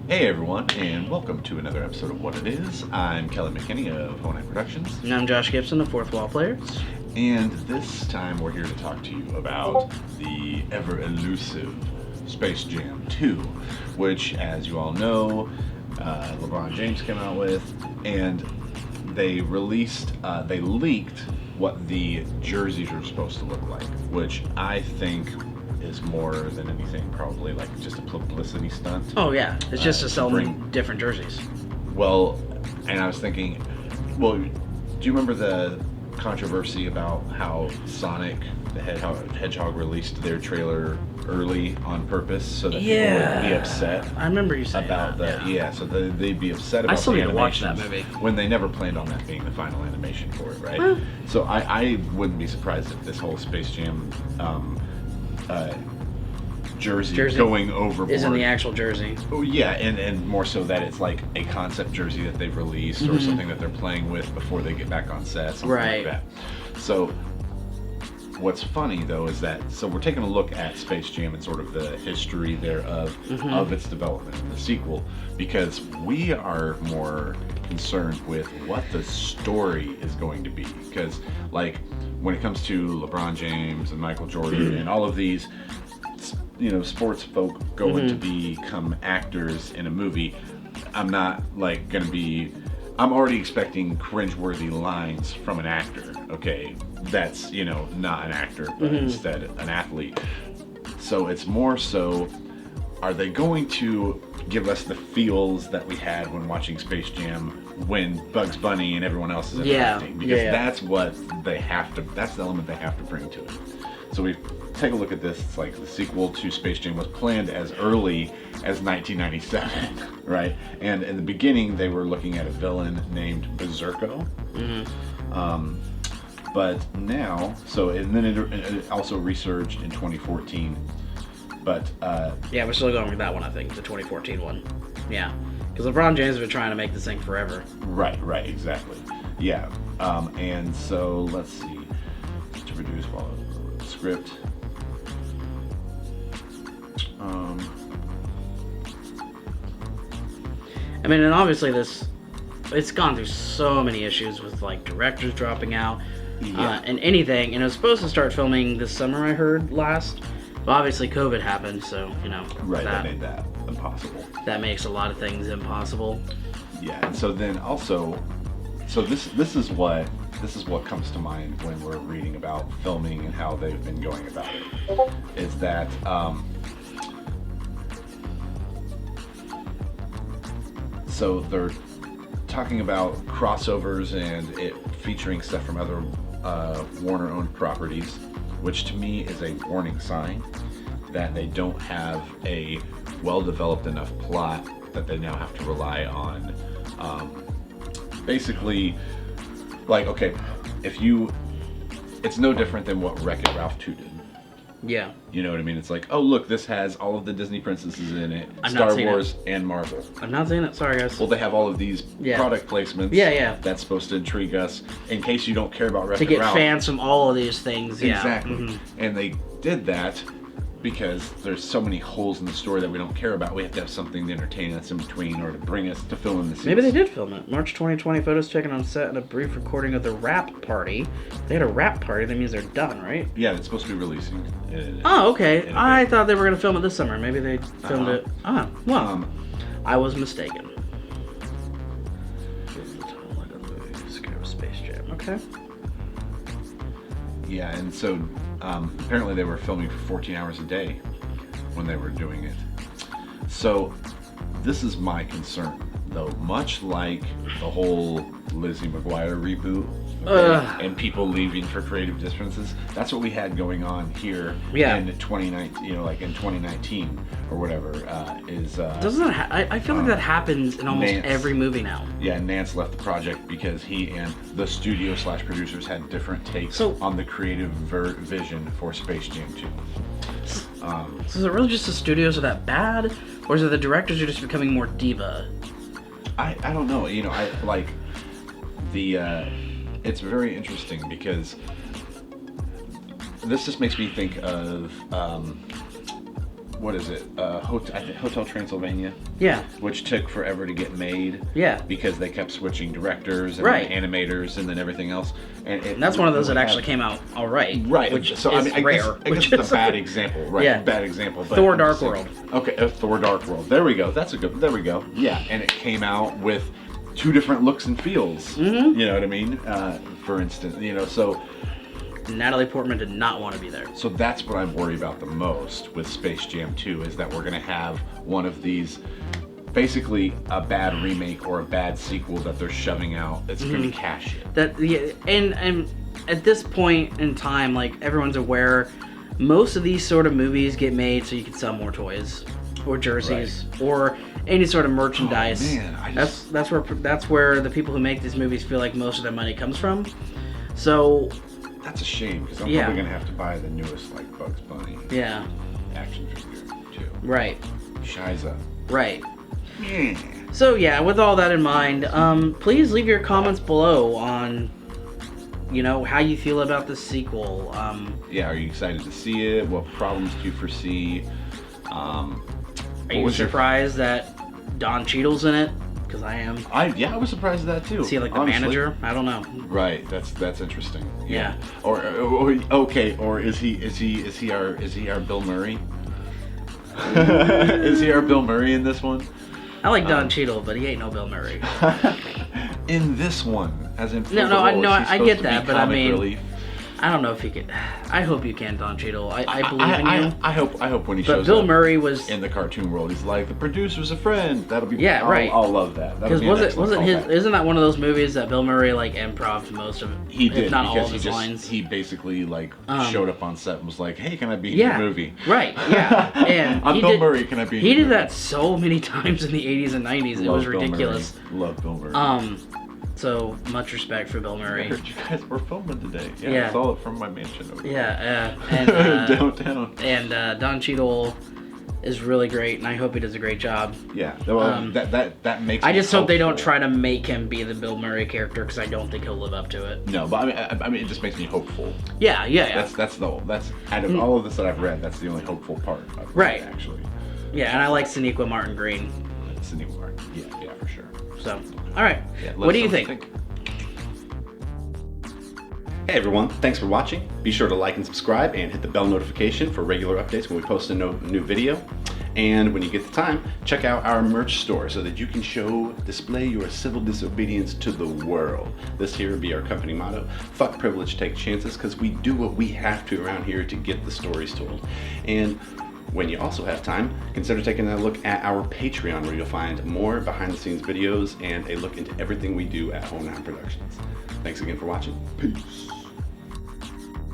Hey everyone, and welcome to another episode of What It Is. I'm Kelly McKinney of Hohenheim Productions, And I'm Josh Gibson, the Fourth Wall Players. and this time we're here to talk to you about the ever-elusive Space Jam 2, which, as you all know, LeBron James came out with, and they leaked what the jerseys are supposed to look like, which I think is more than anything probably like just a publicity stunt. Oh yeah, it's just to sell bring- different jerseys. Well, and I was thinking, well, do you remember the controversy about how Sonic the Hedgehog released their trailer early on purpose so that people would be upset I remember you saying about that. so they'd be upset about I still the need to watch that animations movie. when they never planned on that being the final animation for it, right? Well. So I wouldn't be surprised if this whole Space Jam jersey going overboard Isn't the actual jersey. Oh yeah, and more so that it's like a concept jersey that they've released or something that they're playing with before they get back on set, something like that. So what's funny though is that we're taking a look at Space Jam and sort of the history thereof of its development and the sequel, because we are more concerned with what the story is going to be, because like when it comes to LeBron James and Michael Jordan and all of these sports folk going to become actors in a movie, I'm not like gonna be. I'm already expecting cringeworthy lines from an actor. Okay, that's not an actor, but instead an athlete. So it's more so, are they going to give us the feels that we had when watching Space Jam when Bugs Bunny and everyone else is interacting? Because that's what they have to. That's the element they have to bring to it. So we take a look at this. It's like the sequel to Space Jam was planned as early as 1997, right? And in the beginning, they were looking at a villain named Berserko. But now, and then it also resurged in 2014. But Yeah, we're still going with that one, I think, the 2014 one. Yeah, because LeBron James has been trying to make this thing forever. Right, exactly. Yeah, and so let's see. To produce the script. I mean, and obviously it's gone through so many issues with like directors dropping out and anything, and it was supposed to start filming this summer, I heard last, but obviously COVID happened, so that made that impossible. That makes a lot of things impossible. Yeah, and so then also, this is what comes to mind when we're reading about filming and how they've been going about it, is that so they're talking about crossovers and it featuring stuff from other Warner-owned properties, which to me is a warning sign that they don't have a well-developed enough plot that they now have to rely on. Basically, like, okay, it's no different than what Wreck-It Ralph 2 did. Yeah. You know what I mean? It's like, oh look, this has all of the Disney princesses in it, I'm not Star saying Wars and Marvel. I'm not saying it. Sorry, guys. Well, they have all of these product placements. Yeah. That's supposed to intrigue us in case you don't care about Wreck-It To get Ralph. fans from all of these things. Yeah. Exactly. And they did that because there's so many holes in the story that we don't care about. We have to have something to entertain us in between or to bring us to fill in the scenes. Maybe they did film it. March 2020, photos taken on set and a brief recording of the rap party. They had a rap party, that means they're done, right? Yeah, it's supposed to be releasing. Oh, okay. I thought they were going to film it this summer. Maybe they filmed it. Oh, well, I was mistaken. Space Jam. Okay. Yeah, and so apparently they were filming for 14 hours a day when they were doing it. So this is my concern, though. Much like the whole Lizzie McGuire reboot, and people leaving for creative differences, that's what we had going on here in 2019. Like in 2019 or whatever. Doesn't that I feel like that happens in almost every movie now. Yeah, Nance left the project because he and the studio / producers had different takes on the creative vision for Space Jam 2. So is it really just the studios are that bad, or is it the directors are just becoming more diva? I don't know. I like the. It's very interesting because this just makes me think of what is it? Hotel Transylvania. Yeah. Which took forever to get made. Yeah. Because they kept switching directors and right. then animators and then everything else. And that's one of those that actually came out all right. Right. Which so is I rare. Guess it's a bad example, right? Yeah. Bad example. But Thor: Dark World. Okay, Thor: Dark World. There we go. That's a good. There we go. Yeah, and it came out with 2 different looks and feels. Mm-hmm. You know what I mean? For instance, so. Natalie Portman did not want to be there. So that's what I'm worried about the most with Space Jam 2 is that we're going to have one of these, basically a bad remake or a bad sequel that they're shoving out that's going to cash it. And at this point in time, like everyone's aware, most of these sort of movies get made so you can sell more toys or jerseys or any sort of merchandise. Oh, man, that's where the people who make these movies feel like most of their money comes from. So. That's a shame because I'm probably gonna have to buy the newest like Bugs Bunny. Yeah. Action figure too. Right. Shiza. Right. Yeah. So yeah, with all that in mind, please leave your comments below on, how you feel about the sequel. Yeah, are you excited to see it? What problems do you foresee? Are you surprised that Don Cheadle's in it? Because I am. I was surprised at that too. Is he like the manager? I don't know. Right, that's interesting. Yeah. Or is he our Bill Murray? Is he our Bill Murray in this one? I like Don Cheadle, but he ain't no Bill Murray. In this one, as in I get that, but I mean, relief? I don't know if he could. I hope you can, Don Cheadle. I believe in you. I hope when he but shows Bill up Murray was in the cartoon world, he's like the producer's a friend. That'll be right. I'll love that. Because wasn't his? Isn't that one of those movies that Bill Murray like improved most of it? He did, if not all because of his lines. He basically showed up on set and was like, "Hey, can I be in your movie?" Right. Yeah. And I'm Bill Murray. Can I be? He did that so many times in the 80s and 90s. It was ridiculous. Love Bill Murray. So much respect for Bill Murray. I heard you guys were filming today. Yeah. I saw it from my mansion over there. And downtown. And Don Cheadle is really great, and I hope he does a great job. Yeah, well, that makes. I just hope they don't try to make him be the Bill Murray character because I don't think he'll live up to it. No, but I mean, it just makes me hopeful. Yeah. That's out of all of this that I've read, that's the only hopeful part. Of right. It, actually. Yeah, and I like Sonequa Martin Green. Sonequa Martin. Yeah, for sure. So, all right. Yeah, what do you think? Hey everyone, thanks for watching. Be sure to like and subscribe and hit the bell notification for regular updates when we post a new video. And when you get the time, check out our merch store so that you can display your civil disobedience to the world. This here will be our company motto: fuck privilege, take chances, because we do what we have to around here to get the stories told. And when you also have time, consider taking a look at our Patreon, where you'll find more behind the scenes videos and a look into everything we do at Hohenheim Productions. Thanks again for watching. Peace.